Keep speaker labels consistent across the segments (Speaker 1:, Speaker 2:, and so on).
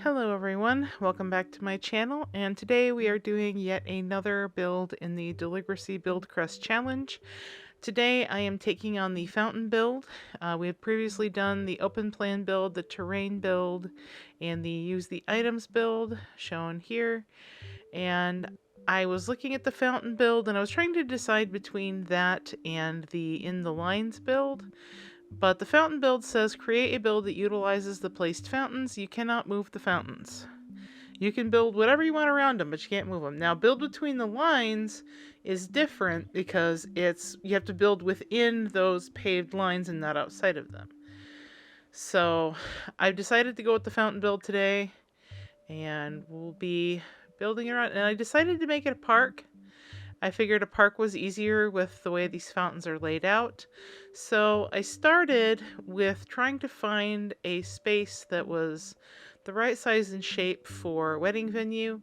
Speaker 1: Hello everyone, welcome back to my channel, and today we are doing yet another build in the Deligracy Buildcrest challenge. Today I am taking on the fountain build. We have previously done the open plan build, the terrain build, and the use the items build shown here. And I was looking at the fountain build and I was trying to decide between that and the in the lines build. But the fountain build says create a build that utilizes the placed fountains. You cannot move the fountains. You can build whatever you want around them, but you can't move them. Now, build between the lines is different because you have to build within those paved lines and not outside of them. So I've decided to go with the fountain build today, and we'll be building around. And I decided to make it a park. I figured a park was easier with the way these fountains are laid out. So I started with trying to find a space that was the right size and shape for a wedding venue.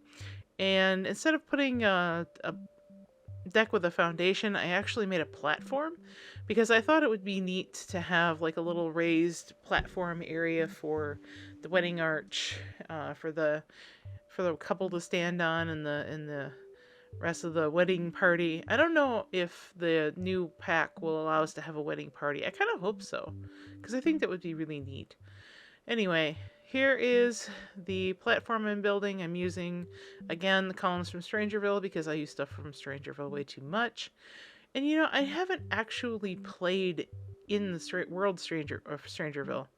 Speaker 1: And instead of putting a deck with a foundation, I actually made a platform because I thought it would be neat to have like a little raised platform area for the wedding arch, for the couple to stand on, and the rest of the wedding party. I don't know if the new pack will allow us to have a wedding party. I kind of hope so, because I think that would be really neat. Anyway, here is the platform I'm building. I'm using, again, the columns from Strangerville because I use stuff from Strangerville way too much. And you know, I haven't actually played in the world of Strangerville.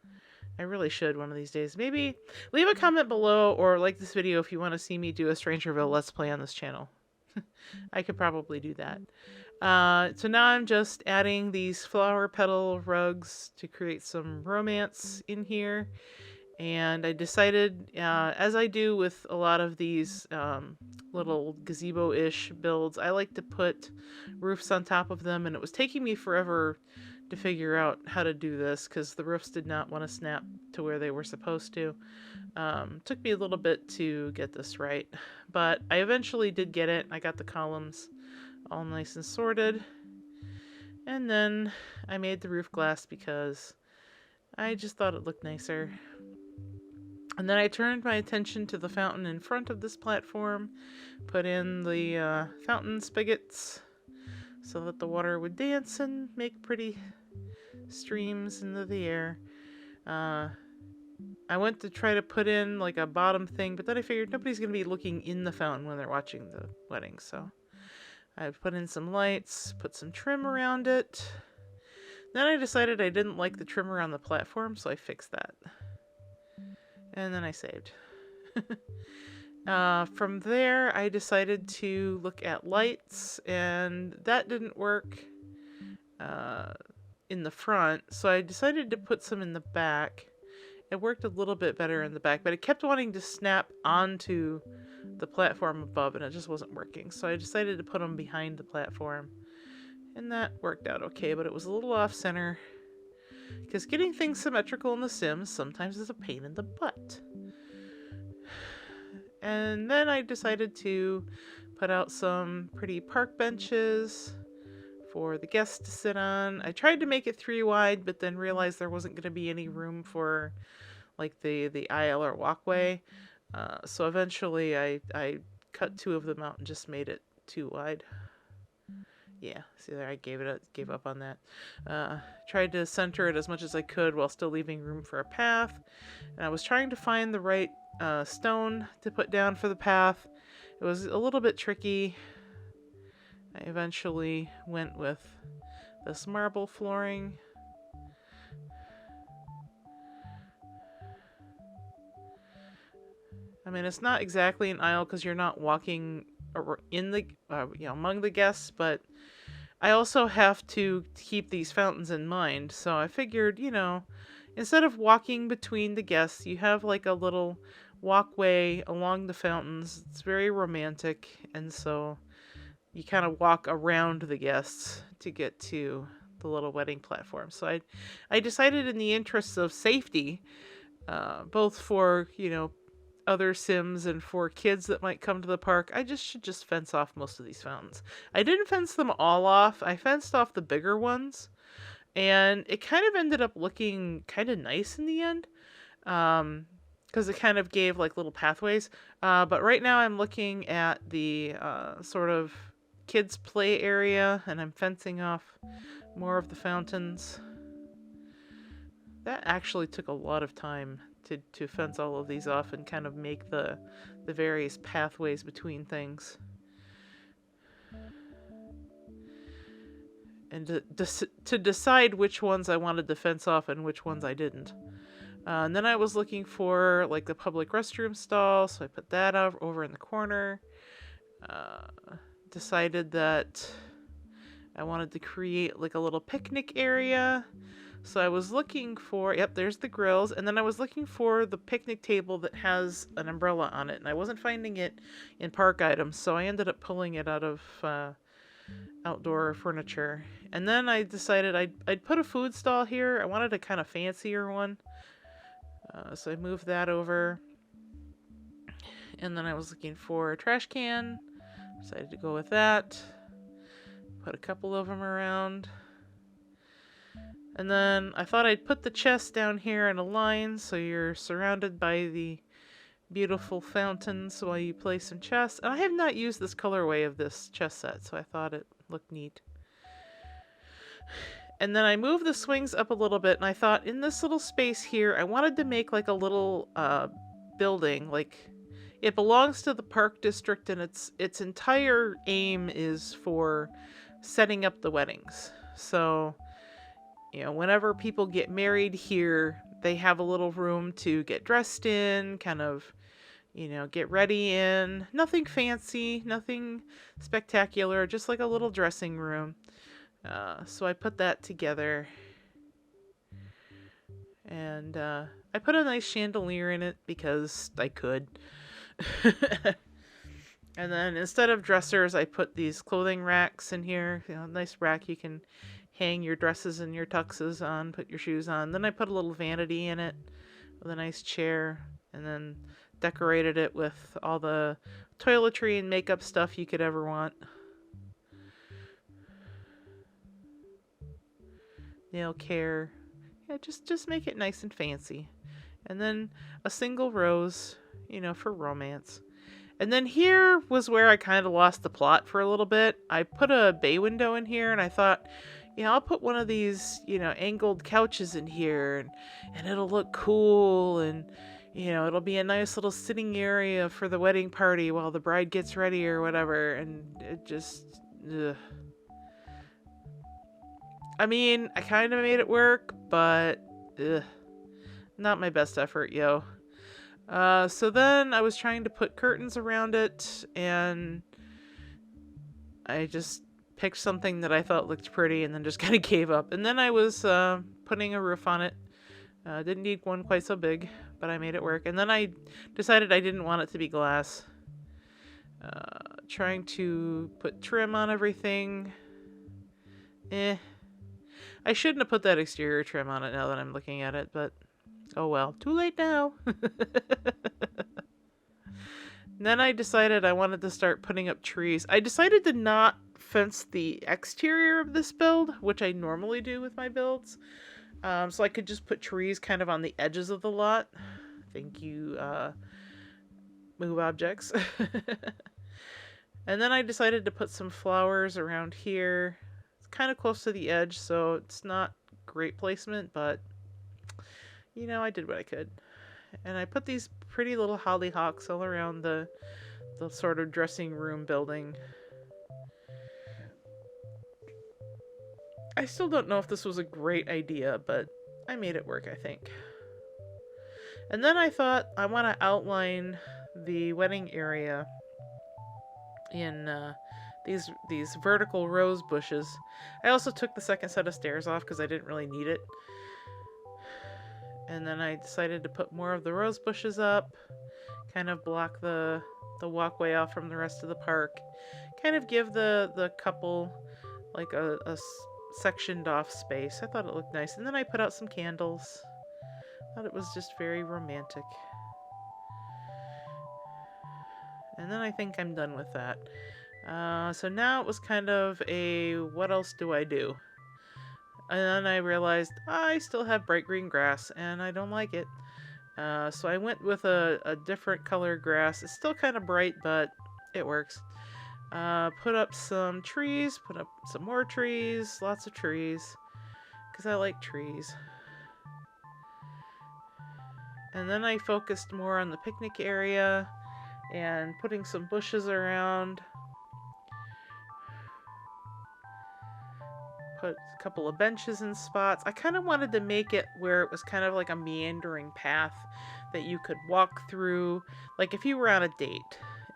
Speaker 1: I really should one of these days. Maybe leave a comment below or like this video if you want to see me do a Strangerville Let's Play on this channel. I could probably do that. So now I'm just adding these flower petal rugs to create some romance in here. And I decided, as I do with a lot of these little gazebo-ish builds, I like to put roofs on top of them. And it was taking me forever to figure out how to do this because the roofs did not want to snap to where they were supposed to. Took me a little bit to get this right, but I eventually did get it. I got the columns all nice and sorted, and then I made the roof glass because I just thought it looked nicer. And then I turned my attention to the fountain in front of this platform, put in the fountain spigots so that the water would dance and make pretty streams into the air. I went to try to put in like a bottom thing, but then I figured nobody's going to be looking in the fountain when they're watching the wedding. So I put in some lights, put some trim around it. Then I decided I didn't like the trim around the platform, so I fixed that. And then I saved. From there, I decided to look at lights, and that didn't work in the front, so I decided to put some in the back. It worked a little bit better in the back, but it kept wanting to snap onto the platform above, and it just wasn't working. So I decided to put them behind the platform, and that worked out okay, but it was a little off-center, because getting things symmetrical in The Sims sometimes is a pain in the butt. And then I decided to put out some pretty park benches for the guests to sit on. I tried to make it 3 wide, but then realized there wasn't going to be any room for like the aisle or walkway. So eventually I cut 2 of them out and just made it 2 wide. Yeah, see there, I gave up on that. Tried to center it as much as I could while still leaving room for a path. And I was trying to find the right stone to put down for the path. It was a little bit tricky. I eventually went with this marble flooring. I mean, it's not exactly an aisle because you're not walking in the, among the guests, but I also have to keep these fountains in mind. So I figured, instead of walking between the guests, you have like a little walkway along the fountains. It's very romantic, and so you kind of walk around the guests to get to the little wedding platform. So I decided, in the interests of safety, both for, other Sims and for kids that might come to the park, I should just fence off most of these fountains. I didn't fence them all off. I fenced off the bigger ones, and it kind of ended up looking kind of nice in the end. Because because it kind of gave like little pathways. But right now I'm looking at the sort of kids play area, and I'm fencing off more of the fountains. That actually took a lot of time to fence all of these off and kind of make the various pathways between things. And to decide which ones I wanted to fence off and which ones I didn't. And then I was looking for like the public restroom stall, so I put that over in the corner. Decided that I wanted to create like a little picnic area. So I was looking for, yep, there's the grills, and then I was looking for the picnic table that has an umbrella on it, and I wasn't finding it in park items, so I ended up pulling it out of outdoor furniture. And then I decided I'd put a food stall here. I wanted a kind of fancier one, so I moved that over. And then I was looking for a trash can, decided to go with that, put a couple of them around. And then I thought I'd put the chest down here in a line so you're surrounded by the beautiful fountains while you play some chess. And I have not used this colorway of this chess set, so I thought it looked neat. And then I moved the swings up a little bit, and I thought in this little space here, I wanted to make like a little building. Like, it belongs to the park district, and its entire aim is for setting up the weddings. So, you know, whenever people get married here, they have a little room to get dressed in, kind of, you know, get ready in. Nothing fancy, nothing spectacular, just like a little dressing room. So I put that together. And I put a nice chandelier in it because I could. And then instead of dressers, I put these clothing racks in here. You know, a nice rack you can hang your dresses and your tuxes on, put your shoes on. Then I put a little vanity in it with a nice chair, and then decorated it with all the toiletry and makeup stuff you could ever want. Nail care. Yeah, just make it nice and fancy. And then a single rose, you know, for romance. And then here was where I kind of lost the plot for a little bit. I put a bay window in here, and I thought, you know, I'll put one of these, you know, angled couches in here, and it'll look cool, and, you know, it'll be a nice little sitting area for the wedding party while the bride gets ready or whatever. And it just, ugh. I mean, I kind of made it work, but not my best effort, yo. So then I was trying to put curtains around it, and I just picked something that I thought looked pretty and then just kind of gave up. And then I was putting a roof on it. Didn't need one quite so big, but I made it work. And then I decided I didn't want it to be glass. Trying to put trim on everything. I shouldn't have put that exterior trim on it now that I'm looking at it, but oh well. Too late now. Then I decided I wanted to start putting up trees. I decided to not fence the exterior of this build, which I normally do with my builds. So I could just put trees kind of on the edges of the lot. Thank you, Move Objects. And then I decided to put some flowers around here. It's kind of close to the edge, so it's not great placement, but, you know, I did what I could. And I put these pretty little hollyhocks all around the sort of dressing room building. I still don't know if this was a great idea, but I made it work, I think. And then I thought I want to outline the wedding area in these vertical rose bushes. I also took the second set of stairs off because I didn't really need it. And then I decided to put more of the rose bushes up, kind of block the walkway off from the rest of the park, kind of give the couple like a sectioned off space. I thought it looked nice. And then I put out some candles. Thought it was just very romantic. And then I think I'm done with that. So now it was kind of a, what else do I do? And then I realized I still have bright green grass, and I don't like it. So I went with a different color grass. It's still kind of bright, but it works. Put up some trees, put up some more trees, lots of trees, because I like trees. And then I focused more on the picnic area and putting some bushes around. Put a couple of benches in spots. I kind of wanted to make it where it was kind of like a meandering path that you could walk through. Like if you were on a date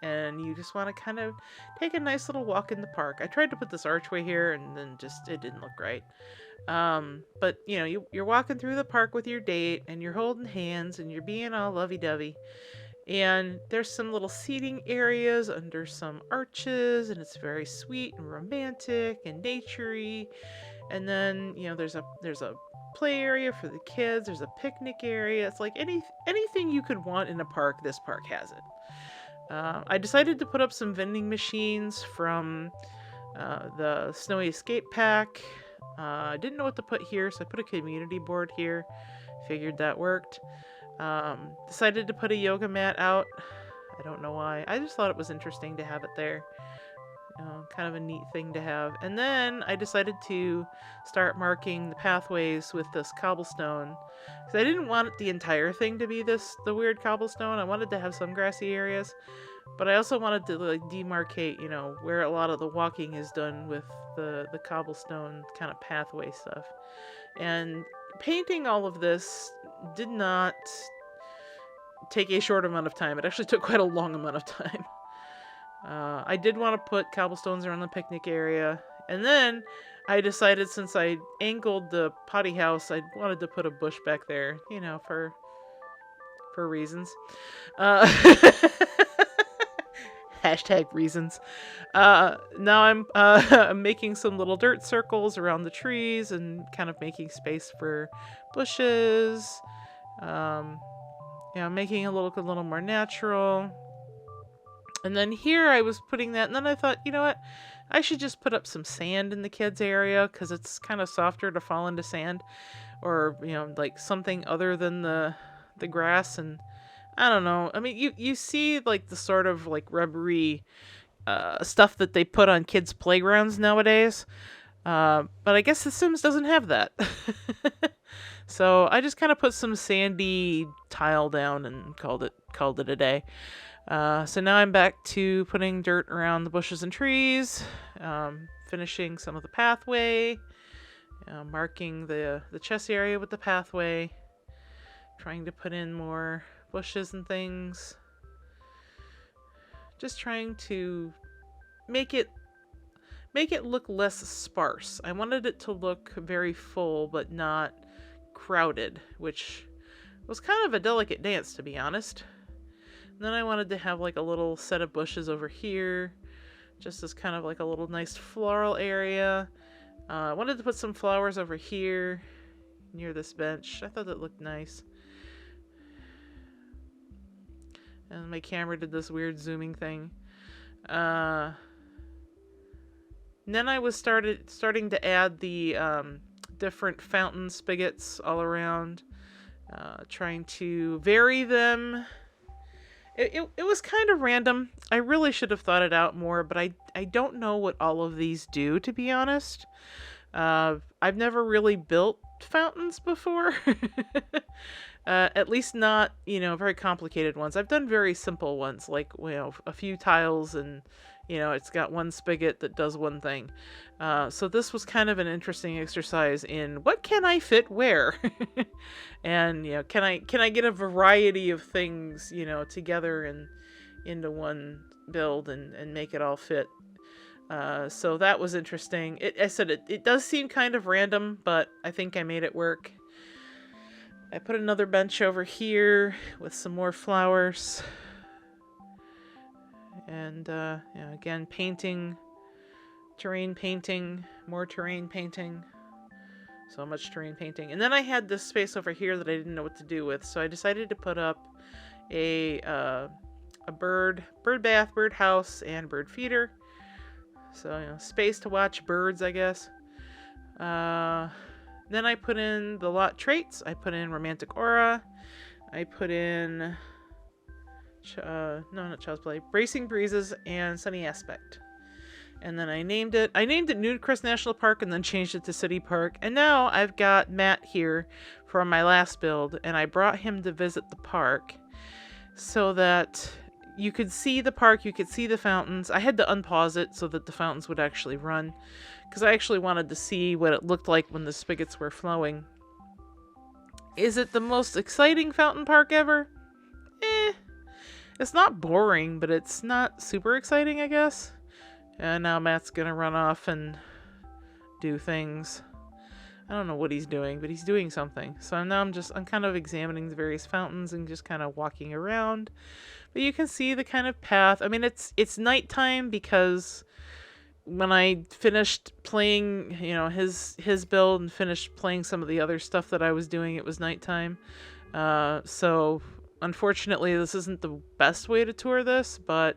Speaker 1: and you just want to kind of take a nice little walk in the park. I tried to put this archway here and then just it didn't look right. But you know, you're walking through the park with your date and you're holding hands and you're being all lovey-dovey. And there's some little seating areas under some arches, and it's very sweet and romantic and naturey. And then, you know, there's a play area for the kids, there's a picnic area. It's like anything you could want in a park, this park has it. I decided to put up some vending machines from the Snowy Escape Pack. I didn't know what to put here, so I put a community board here. Figured that worked. Decided to put a yoga mat out. I don't know why. I just thought it was interesting to have it there. Kind of a neat thing to have. And then I decided to start marking the pathways with this cobblestone. Because I didn't want the entire thing to be the weird cobblestone. I wanted to have some grassy areas. But I also wanted to like demarcate, you know, where a lot of the walking is done with the cobblestone kind of pathway stuff. And painting all of this did not take a short amount of time. It actually took quite a long amount of time. I did want to put cobblestones around the picnic area. And then I decided, since I angled the potty house, I wanted to put a bush back there, you know, for reasons. Hashtag reasons. Now I'm making some little dirt circles around the trees and kind of making space for bushes. Yeah, making it look a little more natural. And then here I was putting that, and then I thought, you know what? I should just put up some sand in the kids' area because it's kind of softer to fall into sand, or you know, like something other than the grass. And I don't know. I mean, you see like the sort of like rubbery stuff that they put on kids' playgrounds nowadays, but I guess The Sims doesn't have that. So I just kind of put some sandy tile down and called it a day. So now I'm back to putting dirt around the bushes and trees, finishing some of the pathway, marking the chess area with the pathway, trying to put in more bushes and things. Just trying to make it look less sparse. I wanted it to look very full but not crowded, which was kind of a delicate dance, to be honest. And then I wanted to have like a little set of bushes over here, just as kind of like a little nice floral area. I wanted to put some flowers over here near this bench. I thought that looked nice. And my camera did this weird zooming thing. Then I was starting to add the different fountain spigots all around, trying to vary them. It was kind of random. I really should have thought it out more, but I don't know what all of these do, to be honest. I've never really built fountains before. At least not, you know, very complicated ones. I've done very simple ones, like, you know, a few tiles and, you know, it's got one spigot that does one thing. So this was kind of an interesting exercise in what can I fit where? And, you know, can I get a variety of things, you know, together and into one build and make it all fit? So that was interesting. It does seem kind of random, but I think I made it work. I put another bench over here with some more flowers. And, you know, again, painting, terrain painting, more terrain painting. So much terrain painting. And then I had this space over here that I didn't know what to do with. So I decided to put up a bird bath, bird house, and bird feeder. So, you know, space to watch birds, I guess. Then I put in the lot traits. I put in romantic aura. I put in, no, not Child's Play, Bracing Breezes and Sunny Aspect. And then I named it Buildcrest National Park and then changed it to City Park. And now I've got Matt here from my last build, and I brought him to visit the park so that you could see the park, you could see the fountains. I had to unpause it so that the fountains would actually run, because I actually wanted to see what it looked like when the spigots were flowing. Is it the most exciting fountain park ever? It's not boring, but it's not super exciting, I guess. And now Matt's gonna run off and do things. I don't know what he's doing, but he's doing something. So now I'm kind of examining the various fountains and just kind of walking around. But you can see the kind of path. I mean, it's nighttime because when I finished playing, you know, his build and finished playing some of the other stuff that I was doing, it was nighttime. So unfortunately, this isn't the best way to tour this, but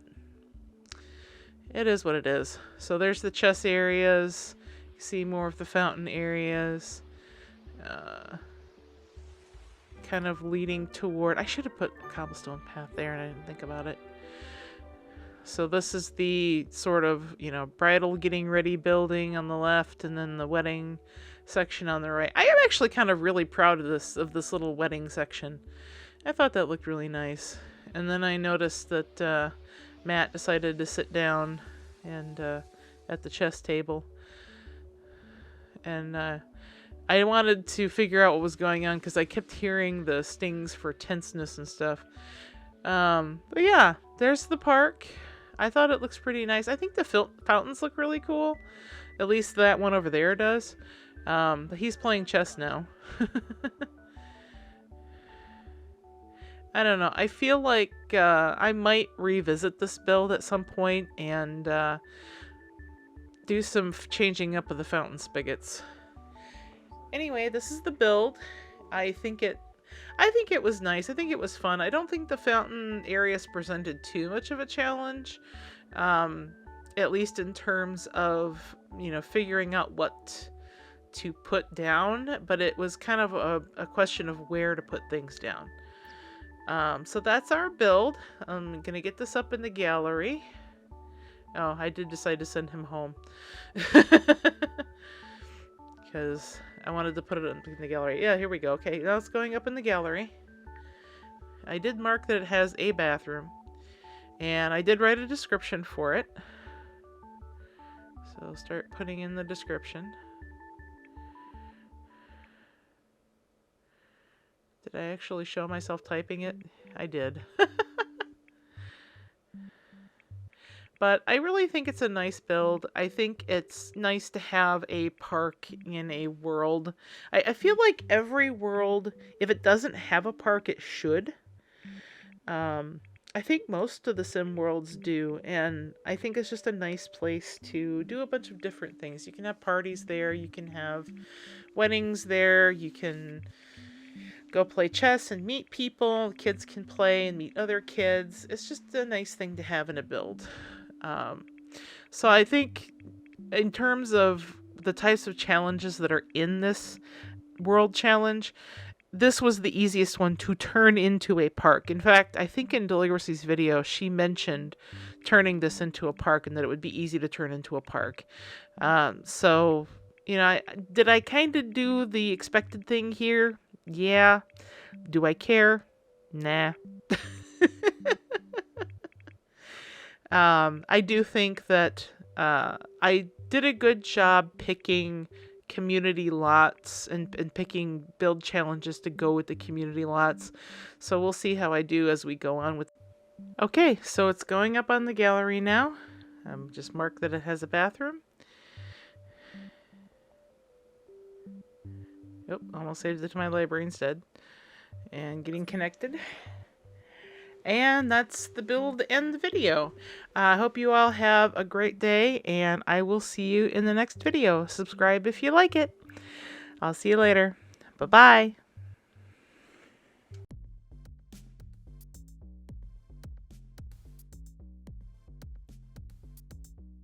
Speaker 1: it is what it is. So there's the chess areas. You see more of the fountain areas. Kind of leading toward... I should have put a cobblestone path there and I didn't think about it. So this is the sort of, you know, bridal getting ready building on the left, and then the wedding section on the right. I am actually kind of really proud of this little wedding section. I thought that looked really nice. And then I noticed that Matt decided to sit down and at the chess table, and I wanted to figure out what was going on because I kept hearing the stings for tenseness and stuff. But yeah, there's the park. I thought it looks pretty nice. I think the fountains look really cool. At least that one over there does. But he's playing chess now. I don't know. I feel like I might revisit this build at some point and do some changing up of the fountain spigots. Anyway, this is the build. I think it was nice. I think it was fun. I don't think the fountain areas presented too much of a challenge, at least in terms of, you know, figuring out what to put down, but it was kind of a question of where to put things down. So that's our build. I'm gonna get this up in the gallery. Oh, I did decide to send him home. Because I wanted to put it in the gallery. Yeah, here we go. Okay, now it's going up in the gallery. I did mark that it has a bathroom. And I did write a description for it. So I'll start putting in the description. Did I actually show myself typing it? I did. But I really think it's a nice build. I think it's nice to have a park in a world. I feel like every world, if it doesn't have a park, it should. I think most of the sim worlds do, and I think it's just a nice place to do a bunch of different things. You can have parties there, you can have weddings there, you can go play chess and meet people, kids can play and meet other kids. It's just a nice thing to have in a build. So I think in terms of the types of challenges that are in this world challenge, this was the easiest one to turn into a park. In fact, I think in Deligracy's video, she mentioned turning this into a park and that it would be easy to turn into a park. So, you know, did I kind of do the expected thing here? Yeah. Do I care? Nah. I do think that I did a good job picking community lots and picking build challenges to go with the community lots. So we'll see how I do as we go on with. Okay, so it's going up on the gallery now. Just mark that it has a bathroom. Oh, almost saved it to my library instead. And getting connected. And that's the build and the video. I hope you all have a great day, and I will see you in the next video. Subscribe if you like it. I'll see you later. Bye-bye.